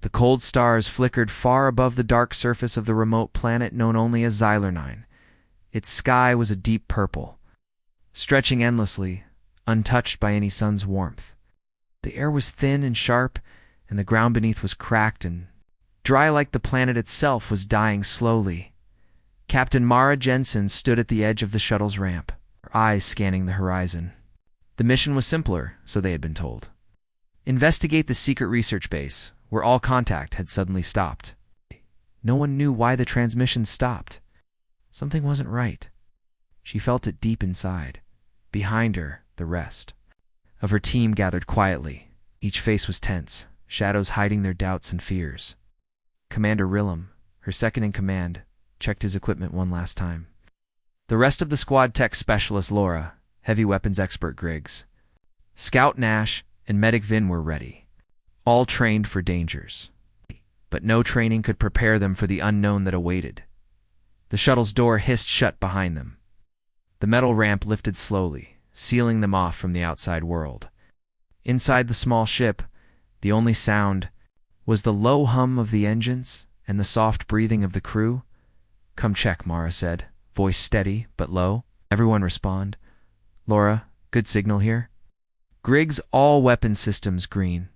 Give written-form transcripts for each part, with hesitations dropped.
The cold stars flickered far above the dark surface of the remote planet known only as Xylernine. Its sky was a deep purple, stretching endlessly, untouched by any sun's warmth. The air was thin and sharp, and the ground beneath was cracked and dry like the planet itself was dying slowly. Captain Mara Jensen stood at the edge of the shuttle's ramp, her eyes scanning the horizon. The mission was simpler, so they had been told. Investigate the secret research base, where all contact had suddenly stopped. No one knew why the transmission stopped. Something wasn't right. She felt it deep inside. Behind her, the rest of her team gathered quietly. Each face was tense, shadows hiding their doubts and fears. Commander Rillam, her second in command, checked his equipment one last time. The rest of the squad tech specialist Laura, heavy weapons expert Griggs, Scout Nash, and Medic Vin were ready, all trained for dangers. But no training could prepare them for the unknown that awaited. The shuttle's door hissed shut behind them. The metal ramp lifted slowly, sealing them off from the outside world. Inside the small ship, the only sound was the low hum of the engines and the soft breathing of the crew. "Come check," Mara said, voice steady but low. Everyone respond. "Laura, good signal here." Griggs, all weapon systems green.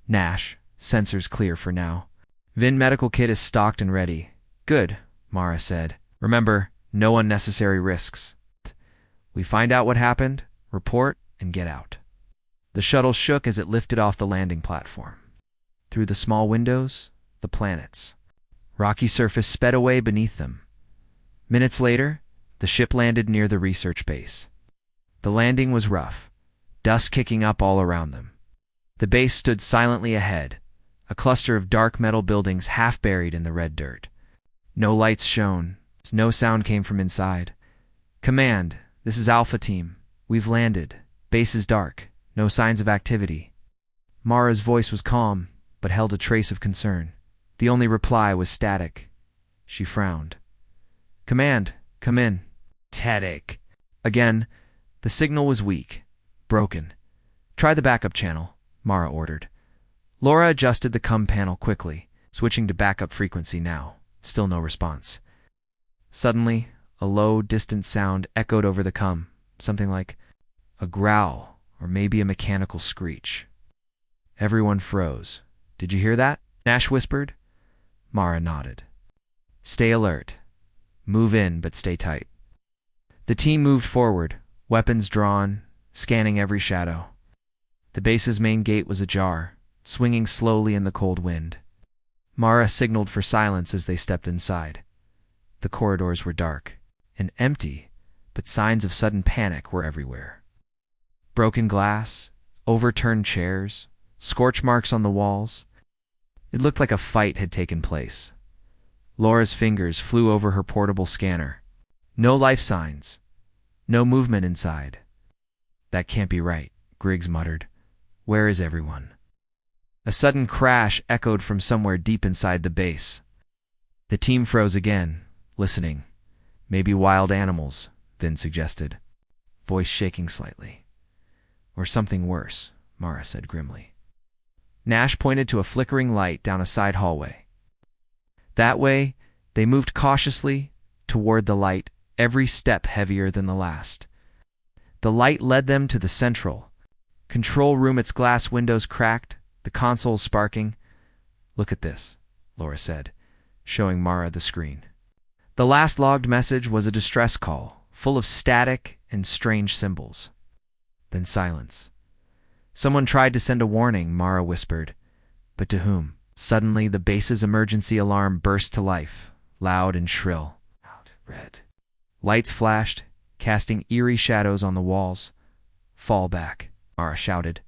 Nash, sensors clear for now. Vin, medical kit is stocked and ready. "Good," Mara said. "Remember, no unnecessary risks. We find out what happened, report, and get out." The shuttle shook as it lifted off the landing platform. Through the small windows, the planets. Rocky surface sped away beneath them. Minutes later, the ship landed near the research base. The landing was rough, dust kicking up all around them. The base stood silently ahead, a cluster of dark metal buildings half buried in the red dirt. No lights shone, no sound came from inside. "Command, this is Alpha Team. We've landed. Base is dark. No signs of activity." Mara's voice was calm, but held a trace of concern. The only reply was static. She frowned. "Command, come in." Static. Again, the signal was weak, broken. "Try the backup channel," Mara ordered. Laura adjusted the COM panel quickly, switching to backup frequency now. Still no response. Suddenly, a low, distant sound echoed over the COM, something like a growl or maybe a mechanical screech. Everyone froze. "Did you hear that?" Nash whispered. Mara nodded. "Stay alert. Move in, but stay tight." The team moved forward, weapons drawn, scanning every shadow. The base's main gate was ajar, swinging slowly in the cold wind. Mara signaled for silence as they stepped inside. The corridors were dark and empty, but signs of sudden panic were everywhere. Broken glass, overturned chairs, scorch marks on the walls. It looked like a fight had taken place. Laura's fingers flew over her portable scanner. No life signs. No movement inside. "That can't be right," Griggs muttered. "Where is everyone?" A sudden crash echoed from somewhere deep inside the base. The team froze again, listening. "Maybe wild animals," Vin suggested, voice shaking slightly. "Or something worse," Mara said grimly. Nash pointed to a flickering light down a side hallway. That way, they moved cautiously toward the light, every step heavier than the last. The light led them to the central control room, its glass windows cracked, the consoles sparking. "Look at this," Laura said, showing Mara the screen. The last logged message was a distress call, full of static and strange symbols. Then silence. "Someone tried to send a warning," Mara whispered. "But to whom?" Suddenly, the base's emergency alarm burst to life, loud and shrill. Red. Lights flashed, casting eerie shadows on the walls. "Fall back," Mara shouted.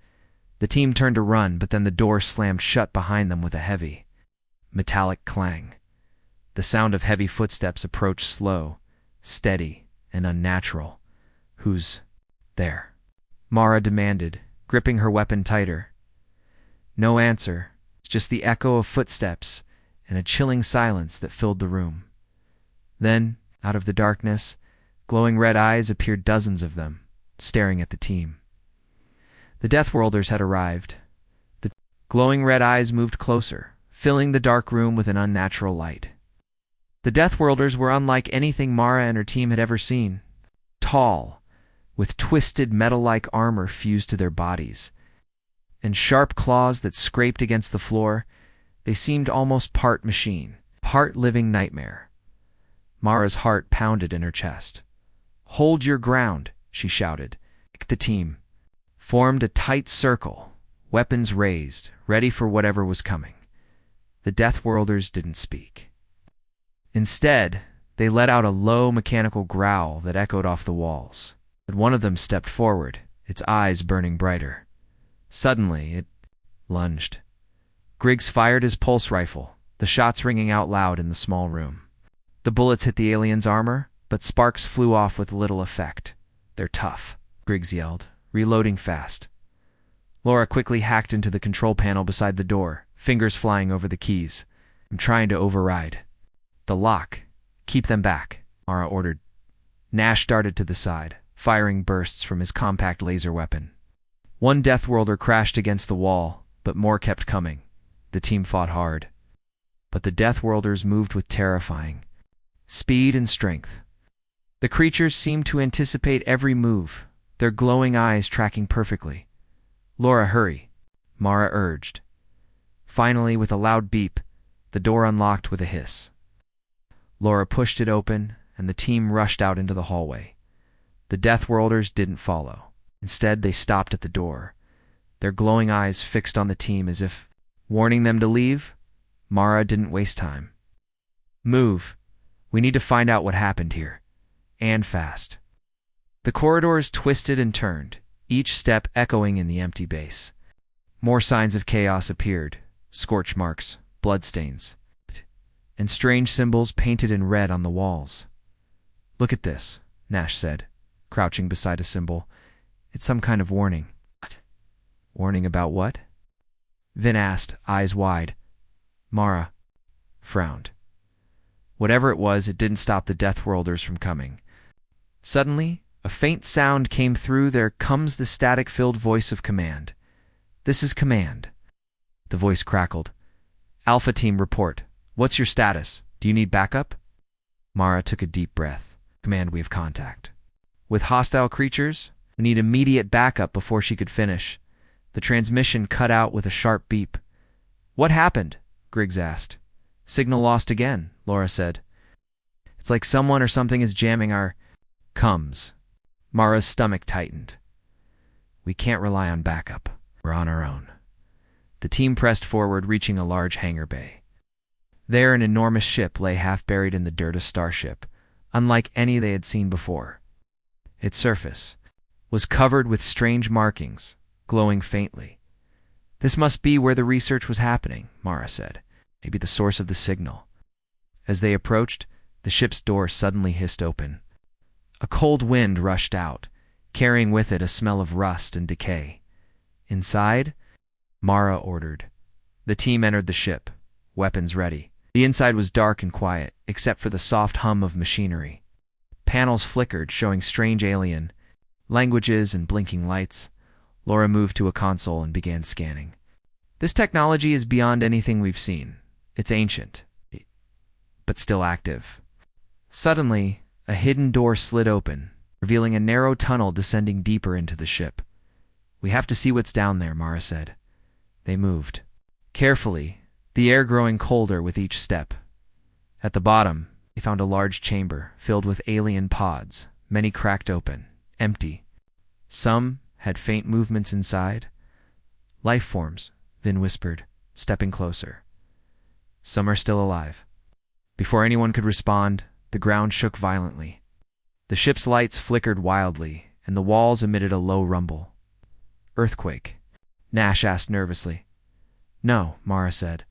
The team turned to run, but then the door slammed shut behind them with a heavy, metallic clang. The sound of heavy footsteps approached, slow, steady, and unnatural. "Who's there?" Mara demanded, gripping her weapon tighter. No answer, just the echo of footsteps and a chilling silence that filled the room. Then, out of the darkness, glowing red eyes appeared, dozens of them, staring at the team. The Deathworlders had arrived. The glowing red eyes moved closer, filling the dark room with an unnatural light. The Deathworlders were unlike anything Mara and her team had ever seen. Tall, with twisted metal-like armor fused to their bodies, and sharp claws that scraped against the floor, they seemed almost part machine, part living nightmare. Mara's heart pounded in her chest. "Hold your ground," she shouted. The team formed a tight circle, weapons raised, ready for whatever was coming. The Deathworlders didn't speak. Instead, they let out a low mechanical growl that echoed off the walls. But one of them stepped forward, its eyes burning brighter. Suddenly, it lunged. Griggs fired his pulse rifle, the shots ringing out loud in the small room. The bullets hit the alien's armor, but sparks flew off with little effect. "They're tough," Griggs yelled, reloading fast. Laura quickly hacked into the control panel beside the door, fingers flying over the keys. "I'm trying to override the lock. Keep them back," Mara ordered. Nash darted to the side, firing bursts from his compact laser weapon. One Deathworlder crashed against the wall, but more kept coming. The team fought hard. But the Deathworlders moved with terrifying speed and strength. The creatures seemed to anticipate every move, their glowing eyes tracking perfectly. "Laura, hurry," Mara urged. Finally, with a loud beep, the door unlocked with a hiss. Laura pushed it open, and the team rushed out into the hallway. The Deathworlders didn't follow. Instead, they stopped at the door, their glowing eyes fixed on the team as if warning them to leave. Mara didn't waste time. "Move. We need to find out what happened here. And fast." The corridors twisted and turned, each step echoing in the empty base. More signs of chaos appeared, scorch marks, bloodstains, and strange symbols painted in red on the walls. "Look at this," Nash said, crouching beside a symbol. "It's some kind of warning." "Warning about what?" Vin asked, eyes wide. Mara frowned. Whatever it was, it didn't stop the Deathworlders from coming. Suddenly, a faint sound came through. There comes the static-filled voice of command. "This is command." The voice crackled. "Alpha Team, report. What's your status? Do you need backup?" Mara took a deep breath. "Command, we have contact with hostile creatures. We need immediate backup." Before she could finish, the transmission cut out with a sharp beep. "What happened?" Griggs asked. "Signal lost again," Laura said. "It's like someone or something is jamming our comms." Mara's stomach tightened. "We can't rely on backup. We're on our own." The team pressed forward, reaching a large hangar bay. There, an enormous ship lay half buried in the dirt, a starship, unlike any they had seen before. Its surface was covered with strange markings, glowing faintly. "This must be where the research was happening," Mara said. "Maybe the source of the signal." As they approached, the ship's door suddenly hissed open. A cold wind rushed out, carrying with it a smell of rust and decay. "Inside?" Mara ordered. The team entered the ship, weapons ready. The inside was dark and quiet, except for the soft hum of machinery. Panels flickered, showing strange alien languages and blinking lights. Laura moved to a console and began scanning. "This technology is beyond anything we've seen. It's ancient, but still active." Suddenly, a hidden door slid open, revealing a narrow tunnel descending deeper into the ship. "We have to see what's down there," Mara said. They moved carefully, the air growing colder with each step. At the bottom, they found a large chamber filled with alien pods, many cracked open, empty. Some had faint movements inside. "Life forms," Vin whispered, stepping closer. "Some are still alive." Before anyone could respond, the ground shook violently. The ship's lights flickered wildly, and the walls emitted a low rumble. "Earthquake?" Nash asked nervously. "No," Mara said.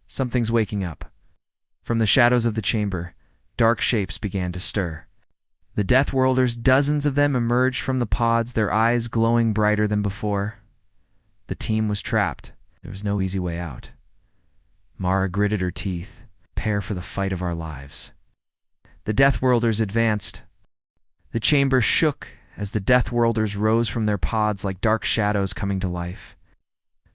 "Something's waking up." From the shadows of the chamber, dark shapes began to stir. The Deathworlders, dozens of them, emerged from the pods, their eyes glowing brighter than before. The team was trapped. There was no easy way out. Mara gritted her teeth. "Prepare for the fight of our lives." The Deathworlders advanced. The chamber shook as the Deathworlders rose from their pods like dark shadows coming to life.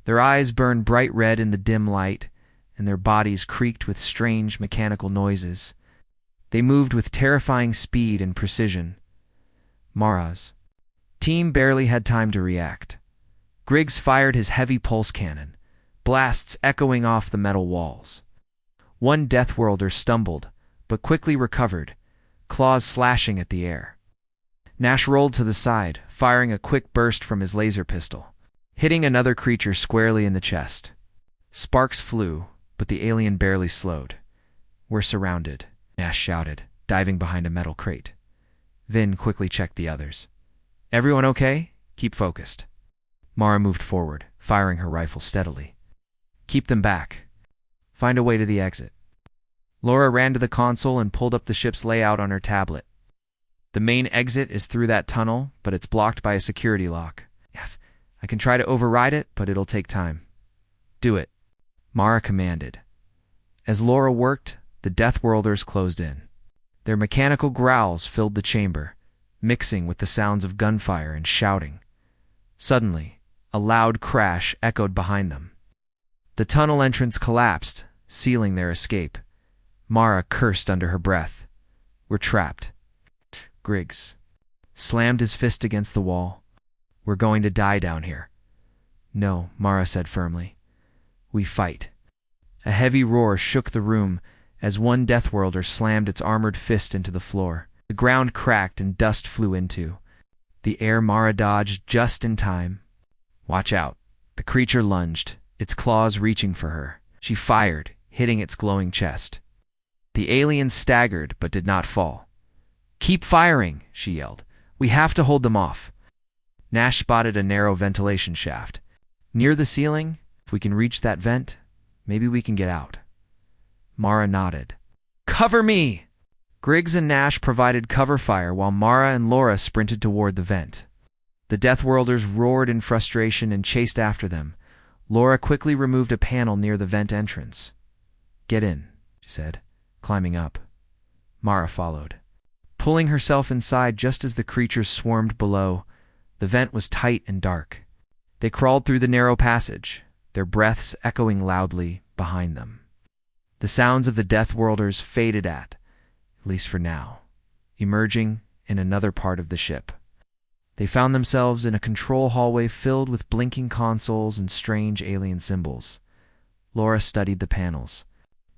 Their eyes burned bright red in the dim light, and their bodies creaked with strange mechanical noises. They moved with terrifying speed and precision. Mara's team barely had time to react. Griggs fired his heavy pulse cannon, blasts echoing off the metal walls. One Deathworlder stumbled, but quickly recovered, claws slashing at the air. Nash rolled to the side, firing a quick burst from his laser pistol, hitting another creature squarely in the chest. Sparks flew, but the alien barely slowed. "We're surrounded," Nash shouted, diving behind a metal crate. Vin quickly checked the others. "Everyone okay? Keep focused." Mara moved forward, firing her rifle steadily. "Keep them back. Find a way to the exit." Laura ran to the console and pulled up the ship's layout on her tablet. "The main exit is through that tunnel, but it's blocked by a security lock. I can try to override it, but it'll take time." "Do it," Mara commanded. As Laura worked, the Deathworlders closed in. Their mechanical growls filled the chamber, mixing with the sounds of gunfire and shouting. Suddenly, a loud crash echoed behind them. The tunnel entrance collapsed, sealing their escape. Mara cursed under her breath. "We're trapped." Griggs slammed his fist against the wall. "We're going to die down here." "No," Mara said firmly. "We fight." A heavy roar shook the room as one Deathworlder slammed its armored fist into the floor. The ground cracked and dust flew into the air. Mara dodged just in time. "Watch out." The creature lunged, its claws reaching for her. She fired, hitting its glowing chest. The alien staggered but did not fall. "Keep firing," she yelled. "We have to hold them off." Nash spotted a narrow ventilation shaft. "Near the ceiling? If we can reach that vent, maybe we can get out." Mara nodded. "Cover me!" Griggs and Nash provided cover fire while Mara and Laura sprinted toward the vent. The Deathworlders roared in frustration and chased after them. Laura quickly removed a panel near the vent entrance. "Get in," she said, climbing up. Mara followed, pulling herself inside just as the creatures swarmed below. The vent was tight and dark. They crawled through the narrow passage, their breaths echoing loudly behind them. The sounds of the Deathworlders faded at least for now, emerging in another part of the ship. They found themselves in a control hallway filled with blinking consoles and strange alien symbols. Laura studied the panels.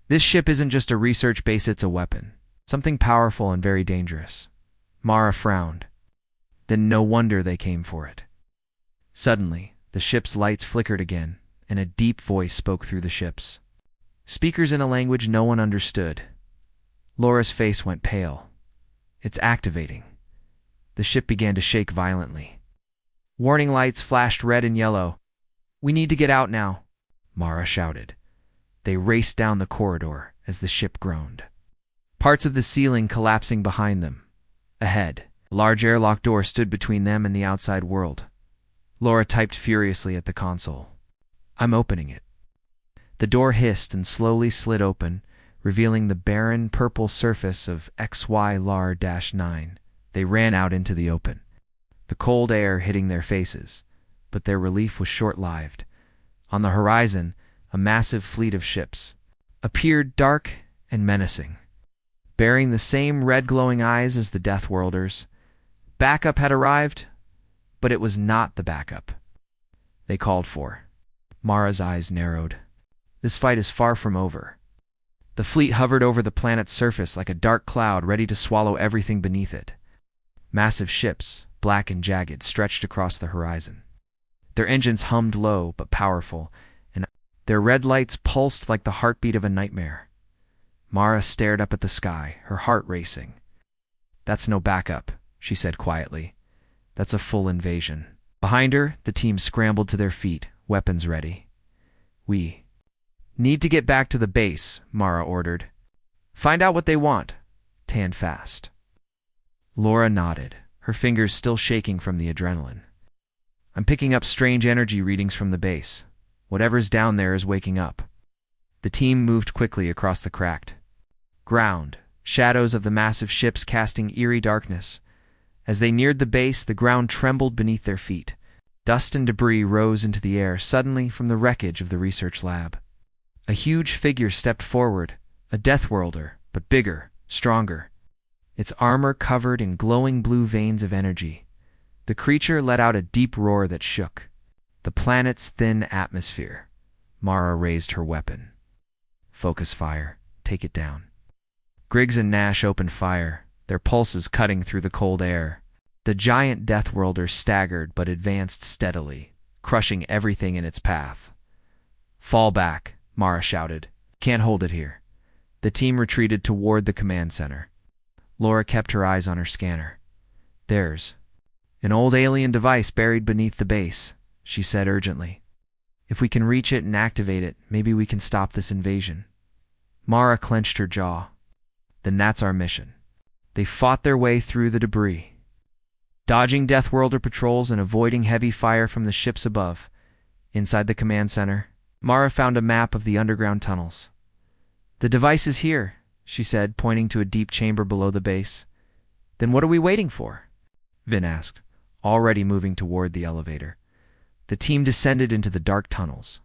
"This ship isn't just a research base, it's a weapon. Something powerful and very dangerous." Mara frowned. Then no wonder they came for it. Suddenly, the ship's lights flickered again, and a deep voice spoke through the ships. Speakers in a language no one understood. Laura's face went pale. "It's activating." The ship began to shake violently. Warning lights flashed red and yellow. "We need to get out now," Mara shouted. They raced down the corridor as the ship groaned, parts of the ceiling collapsing behind them. Ahead, a large airlock door stood between them and the outside world. Laura typed furiously at the console. "I'm opening it." The door hissed and slowly slid open, revealing the barren purple surface of HFY LAR-9. They ran out into the open, the cold air hitting their faces, but their relief was short-lived. On the horizon, a massive fleet of ships appeared, dark and menacing, bearing the same red glowing eyes as the Deathworlders. Backup had arrived, but it was not the backup they called for. Mara's eyes narrowed. This fight is far from over. The fleet hovered over the planet's surface like a dark cloud ready to swallow everything beneath it. Massive ships, black and jagged, stretched across the horizon. Their engines hummed low but powerful, and their red lights pulsed like the heartbeat of a nightmare. Mara stared up at the sky, her heart racing. "That's no backup," she said quietly. "That's a full invasion." Behind her, the team scrambled to their feet, weapons ready. "We need to get back to the base," Mara ordered. "Find out what they want. Tan fast." Laura nodded, her fingers still shaking from the adrenaline. "I'm picking up strange energy readings from the base. Whatever's down there is waking up." The team moved quickly across the cracked ground, shadows of the massive ships casting eerie darkness. As they neared the base, the ground trembled beneath their feet. Dust and debris rose into the air suddenly from the wreckage of the research lab. A huge figure stepped forward, a Deathworlder, but bigger, stronger. Its armor covered in glowing blue veins of energy. The creature let out a deep roar that shook the planet's thin atmosphere. Mara raised her weapon. Focus fire. Take it down. Griggs and Nash opened fire, their pulses cutting through the cold air. The giant Deathworlder staggered but advanced steadily, crushing everything in its path. Fall back, Mara shouted. Can't hold it here. The team retreated toward the command center. Laura kept her eyes on her scanner. There's an old alien device buried beneath the base, she said urgently. If we can reach it and activate it, maybe we can stop this invasion. Mara clenched her jaw. Then that's our mission. They fought their way through the debris, dodging Deathworlder patrols and avoiding heavy fire from the ships above. Inside the command center, Mara found a map of the underground tunnels. The device is here, she said, pointing to a deep chamber below the base. Then what are we waiting for? Vin asked, already moving toward the elevator. The team descended into the dark tunnels.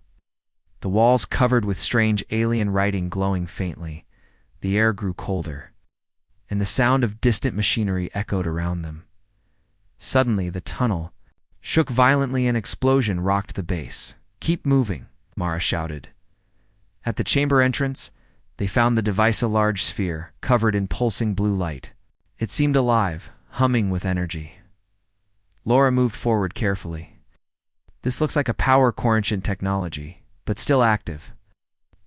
The walls covered with strange alien writing glowing faintly. The air grew colder, and the sound of distant machinery echoed around them. Suddenly, the tunnel shook violently and an explosion rocked the base. Keep moving, Mara shouted. At the chamber entrance, they found the device, a large sphere, covered in pulsing blue light. It seemed alive, humming with energy. Laura moved forward carefully. This looks like a power core-ancient technology, but still active.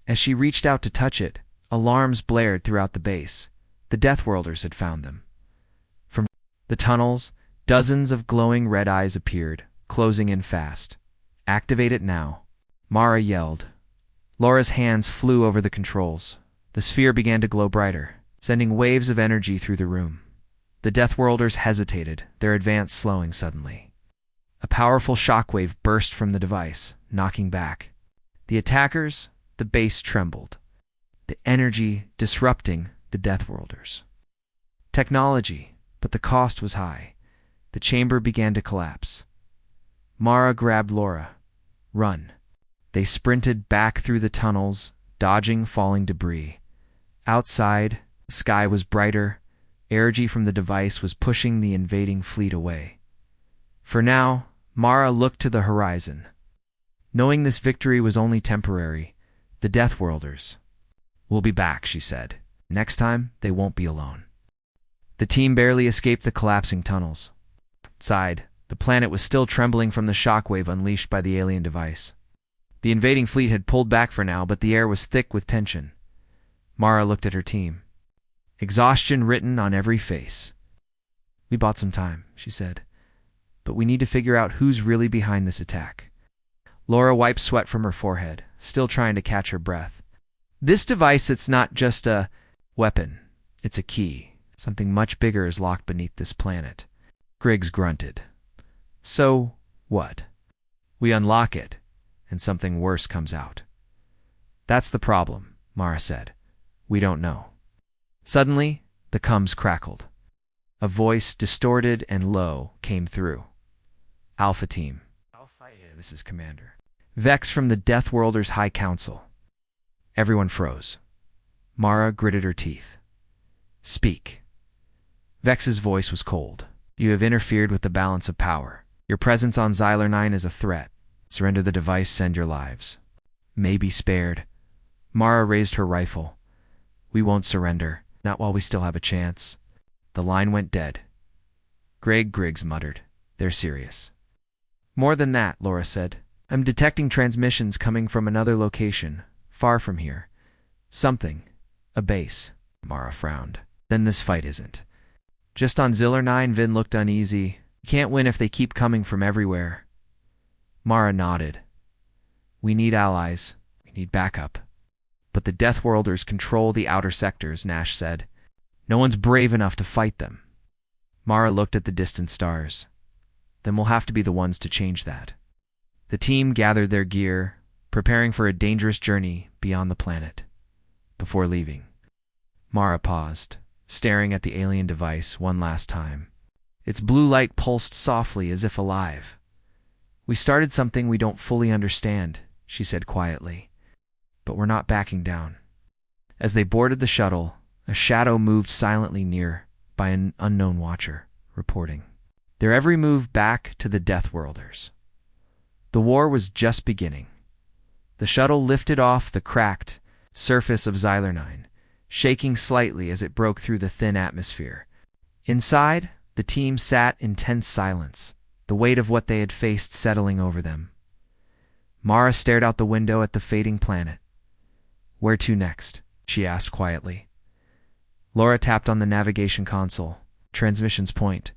As she reached out to touch it, alarms blared throughout the base. The Deathworlders had found them. From the tunnels, dozens of glowing red eyes appeared, closing in fast. Activate it now, Mara yelled. Laura's hands flew over the controls. The sphere began to glow brighter, sending waves of energy through the room. The Deathworlders hesitated, their advance slowing suddenly. A powerful shockwave burst from the device, knocking back. The attackers, the base trembled, the energy disrupting the Deathworlders. Technology, but the cost was high. The chamber began to collapse. Mara grabbed Laura. Run. They sprinted back through the tunnels, dodging falling debris. Outside, the sky was brighter. Energy from the device was pushing the invading fleet away. For now, Mara looked to the horizon. Knowing this victory was only temporary, the Deathworlders will be back, she said. Next time, they won't be alone. The team barely escaped the collapsing tunnels. Outside, the planet was still trembling from the shockwave unleashed by the alien device. The invading fleet had pulled back for now, but the air was thick with tension. Mara looked at her team. Exhaustion written on every face. We bought some time, she said. But we need to figure out who's really behind this attack. Laura wiped sweat from her forehead, still trying to catch her breath. This device, it's not just a weapon. It's a key. Something much bigger is locked beneath this planet. Griggs grunted. So, what? We unlock it, and something worse comes out. That's the problem, Mara said. We don't know. Suddenly, the comms crackled. A voice, distorted and low, came through. Alpha Team. This is Commander Vex from the Deathworlders High Council. Everyone froze. Mara gritted her teeth. Speak. Vex's voice was cold. You have interfered with the balance of power. Your presence on Xylar 9 is a threat. Surrender the device, send your lives. May be spared. Mara raised her rifle. We won't surrender, not while we still have a chance. The line went dead. Griggs muttered. They're serious. More than that, Laura said. I'm detecting transmissions coming from another location, far from here. Something. A base. Mara frowned. Then this fight isn't. Just on Xylar 9, Vin looked uneasy. Can't win if they keep coming from everywhere. Mara nodded. We need allies. We need backup. But the Deathworlders control the outer sectors, Nash said. No one's brave enough to fight them. Mara looked at the distant stars. Then we'll have to be the ones to change that. The team gathered their gear, preparing for a dangerous journey beyond the planet. Before leaving, Mara paused, staring at the alien device one last time. Its blue light pulsed softly as if alive. We started something we don't fully understand, she said quietly. but we're not backing down. As they boarded the shuttle, a shadow moved silently near by an unknown watcher, reporting their every move back to the Deathworlders. The war was just beginning. The shuttle lifted off the cracked surface of Xyler 9, shaking slightly as it broke through the thin atmosphere. Inside, the team sat in tense silence, the weight of what they had faced settling over them. Mara stared out the window at the fading planet. "Where to next?" she asked quietly. Laura tapped on the navigation console. "Transmissions point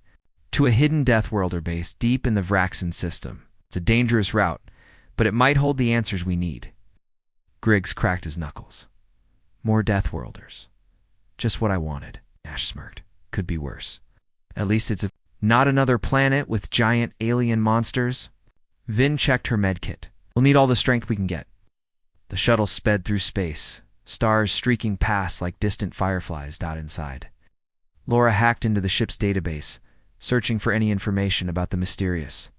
to a hidden Deathworlder base deep in the Vraxen system. It's a dangerous route, but it might hold the answers we need." Griggs cracked his knuckles. "More Deathworlders. Just what I wanted." Ash smirked. "Could be worse. At least it's not another planet with giant alien monsters." Vin checked her medkit. "We'll need all the strength we can get." The shuttle sped through space, stars streaking past like distant fireflies dot inside. Laura hacked into the ship's database, searching for any information about the mysterious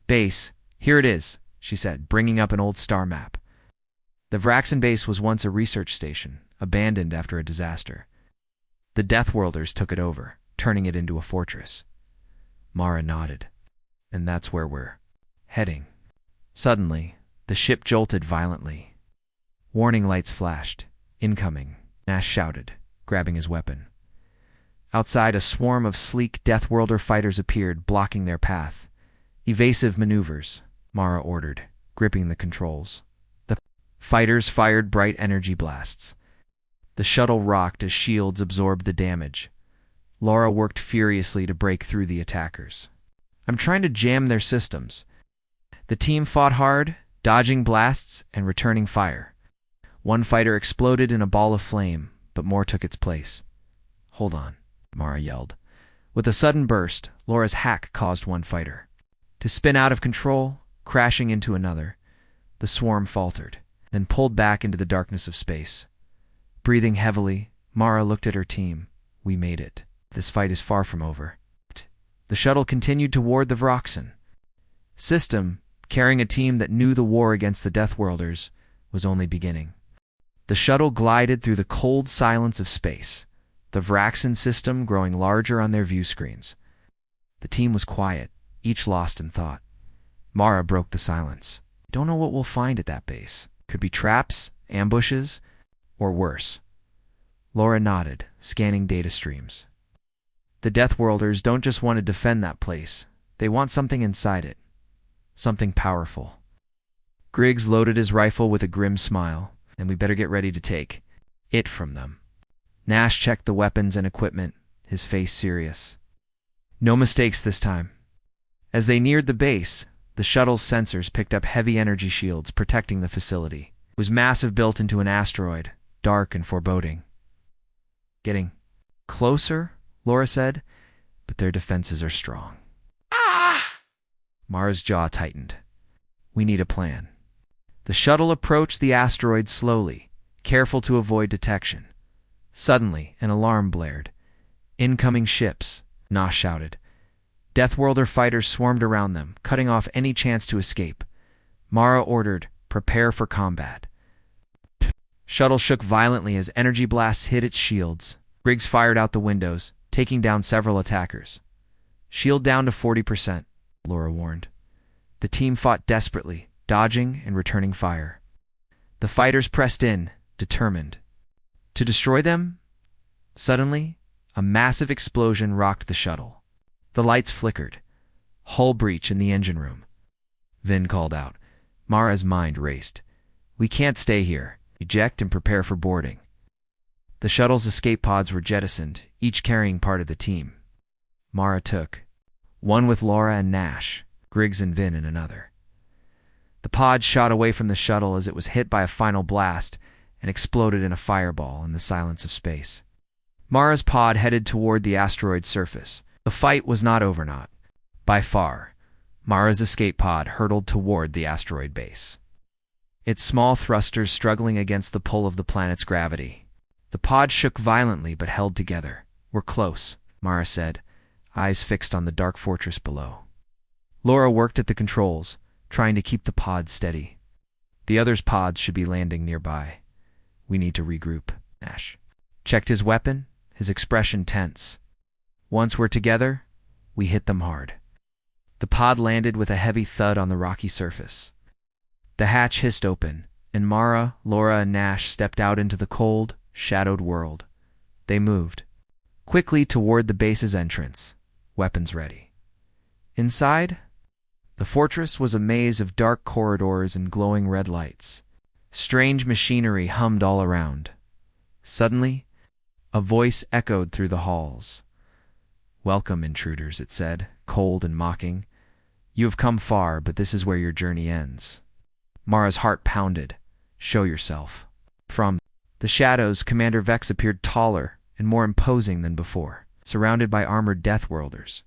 base. "Here it is," she said, bringing up an old star map. The Vraxen base was once a research station, abandoned after a disaster. The Deathworlders took it over, turning it into a fortress. Mara nodded. "And that's where we're heading." Suddenly, the ship jolted violently. Warning lights flashed. "Incoming," Nash shouted, grabbing his weapon. Outside, a swarm of sleek Deathworlder fighters appeared, blocking their path. "Evasive maneuvers," Mara ordered, gripping the controls. The fighters fired bright energy blasts. The shuttle rocked as shields absorbed the damage. Laura worked furiously to break through the attackers. "I'm trying to jam their systems." The team fought hard, dodging blasts and returning fire. One fighter exploded in a ball of flame, but more took its place. "Hold on," Mara yelled. With a sudden burst, Laura's hack caused one fighter to spin out of control, crashing into another. The swarm faltered, then pulled back into the darkness of space. Breathing heavily, Mara looked at her team. "We made it. This fight is far from over." The shuttle continued toward the Vraxen system, carrying a team that knew the war against the Deathworlders was only beginning. The shuttle glided through the cold silence of space, the Vraxen system growing larger on their view screens. The team was quiet, each lost in thought. Mara broke the silence. "Don't know what we'll find at that base. Could be traps, ambushes, or worse." Laura nodded, scanning data streams. "The Deathworlders don't just want to defend that place. They want something inside it. Something powerful." Griggs loaded his rifle with a grim smile. "And we better get ready to take it from them." Nash checked the weapons and equipment, his face serious. "No mistakes this time." As they neared the base, the shuttle's sensors picked up heavy energy shields protecting the facility. It was massive, built into an asteroid, dark and foreboding. "Getting closer," Laura said, "but their defenses are strong." "Ah!" Mara's jaw tightened. "We need a plan." The shuttle approached the asteroid slowly, careful to avoid detection. Suddenly, an alarm blared. "Incoming ships," Nash shouted. Deathworlder fighters swarmed around them, cutting off any chance to escape. Mara ordered, "Prepare for combat." Shuttle shook violently as energy blasts hit its shields. Griggs fired out the windows, taking down several attackers. "Shield down to 40%, Laura warned. The team fought desperately, dodging and returning fire. The fighters pressed in, determined to destroy them. Suddenly, a massive explosion rocked the shuttle. The lights flickered. "Hull breach in the engine room," Vin called out. Mara's mind raced. "We can't stay here. Eject and prepare for boarding." The shuttle's escape pods were jettisoned, each carrying part of the team. Mara took one with Laura and Nash, Griggs and Vin in another. The pod shot away from the shuttle as it was hit by a final blast and exploded in a fireball in the silence of space. Mara's pod headed toward the asteroid's surface. The fight was not over, not by far. Mara's escape pod hurtled toward the asteroid base, its small thrusters struggling against the pull of the planet's gravity. The pod shook violently but held together. "We're close," Mara said, eyes fixed on the dark fortress below. Laura worked at the controls, trying to keep the pod steady. The others' pods should be landing nearby. We need to regroup. Nash checked his weapon, his expression tense. Once we're together, we hit them hard. The pod landed with a heavy thud on the rocky surface. The hatch hissed open, and Mara, Laura, and Nash stepped out into the cold, shadowed world. They moved quickly toward the base's entrance, weapons ready. Inside, the fortress was a maze of dark corridors and glowing red lights. Strange machinery hummed all around. Suddenly, a voice echoed through the halls. "Welcome, intruders," it said, cold and mocking. "You have come far, but this is where your journey ends." Mara's heart pounded. "Show yourself." From the shadows, Commander Vex appeared taller and more imposing than before, surrounded by armored Deathworlders.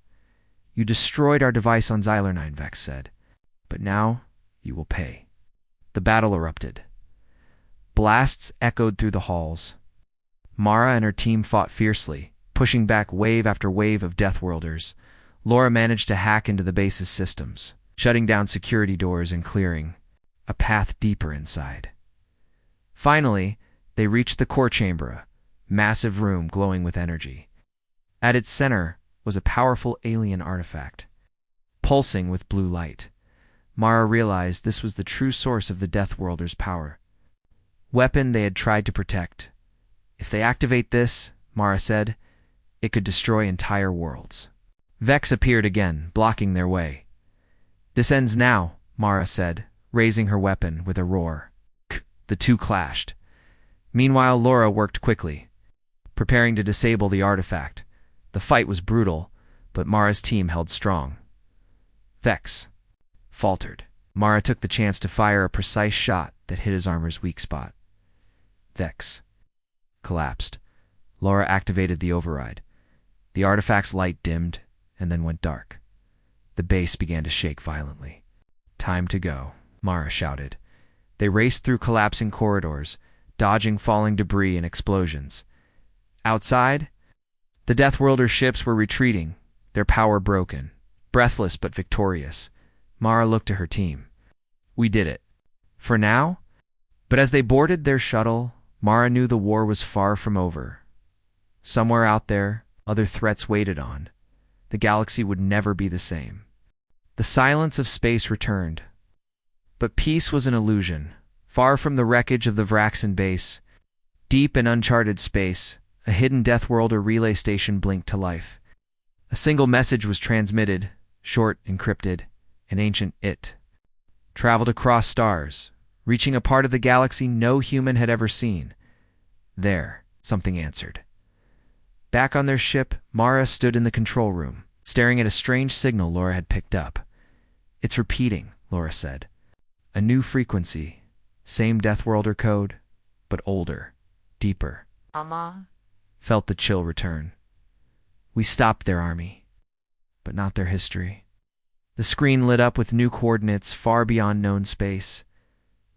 "You destroyed our device on Xyler 9," Vex said. "But now you will pay." The battle erupted. Blasts echoed through the halls. Mara and her team fought fiercely, pushing back wave after wave of Deathworlders. Laura managed to hack into the base's systems, shutting down security doors and clearing a path deeper inside. Finally, they reached the core chamber, a massive room glowing with energy. At its center was a powerful alien artifact, pulsing with blue light. Mara realized this was the true source of the Deathworlders' power. Weapon they had tried to protect. "If they activate this," Mara said, "it could destroy entire worlds." Vex appeared again, blocking their way. "This ends now," Mara said, raising her weapon with a roar. The two clashed. Meanwhile, Laura worked quickly, preparing to disable the artifact. The fight was brutal, but Mara's team held strong. Vex faltered. Mara took the chance to fire a precise shot that hit his armor's weak spot. Vex collapsed. Laura activated the override. The artifact's light dimmed and then went dark. The base began to shake violently. "Time to go," Mara shouted. They raced through collapsing corridors, dodging falling debris and explosions. Outside, the Deathworlder ships were retreating, their power broken. Breathless but victorious, Mara looked to her team. "We did it. For now?" But as they boarded their shuttle, Mara knew the war was far from over. Somewhere out there, other threats waited on. The galaxy would never be the same. The silence of space returned. But peace was an illusion. Far from the wreckage of the Vraxen base, deep in uncharted space, a hidden Deathworlder relay station blinked to life. A single message was transmitted, short, encrypted, an ancient "it" traveled across stars, reaching a part of the galaxy no human had ever seen. There, something answered. Back on their ship, Mara stood in the control room, staring at a strange signal Laura had picked up. "It's repeating," Laura said. "A new frequency, same Deathworlder code, but older, deeper." Mama felt the chill return. "We stopped their army, but not their history." The screen lit up with new coordinates far beyond known space.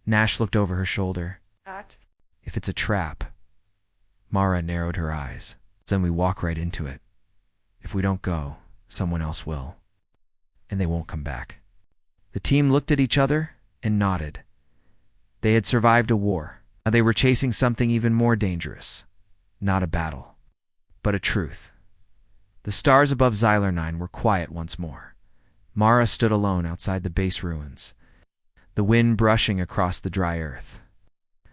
Nash looked over her shoulder. "If it's a trap," Mara narrowed her eyes, "then we walk right into it. If we don't go, someone else will. And they won't come back." The team looked at each other and nodded. They had survived a war. Now they were chasing something even more dangerous. Not a battle, but a truth. The stars above Xyler 9 were quiet once more. Mara stood alone outside the base ruins, the wind brushing across the dry earth.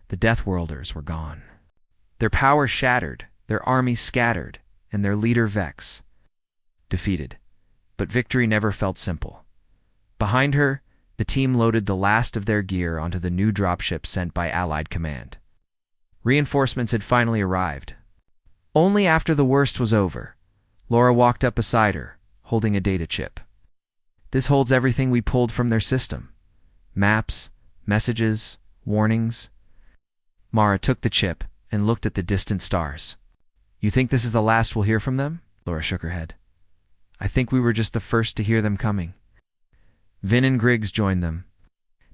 The Deathworlders were gone. Their power shattered, their army scattered, and their leader Vex defeated. But victory never felt simple. Behind her, the team loaded the last of their gear onto the new dropship sent by Allied Command. Reinforcements had finally arrived. Only after the worst was over, Laura walked up beside her, holding a data chip. "This holds everything we pulled from their system. Maps, messages, warnings." Mara took the chip and looked at the distant stars. "You think this is the last we'll hear from them?" Laura shook her head. "I think we were just the first to hear them coming." Vin and Griggs joined them.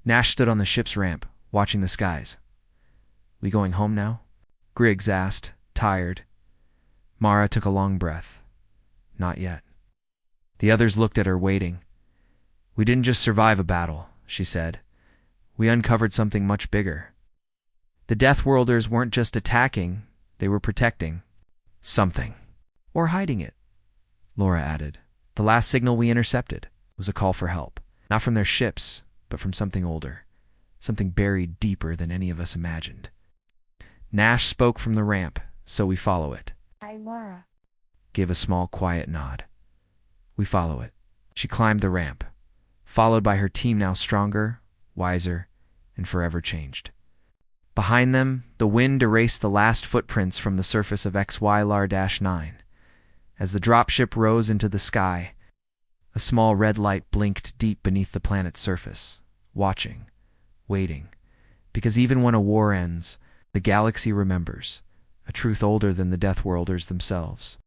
Nash stood on the ship's ramp, watching the skies. "We going home now?" Griggs asked, tired. Mara took a long breath. "Not yet." The others looked at her, waiting. "We didn't just survive a battle," she said. we uncovered something much bigger. The Deathworlders weren't just attacking, they were protecting something. Or hiding it, Laura added. The last signal we intercepted was a call for help, not from their ships, but from something older, something buried deeper than any of us imagined. Nash spoke from the ramp, so we follow it. Hi, Laura. Gave a small, quiet nod. We follow it. She climbed the ramp, followed by her team, now stronger, wiser, and forever changed. Behind them, the wind erased the last footprints from the surface of XY-9. As the dropship rose into the sky, a small red light blinked deep beneath the planet's surface, watching, waiting, because even when a war ends, the galaxy remembers, a truth older than the Deathworlders themselves.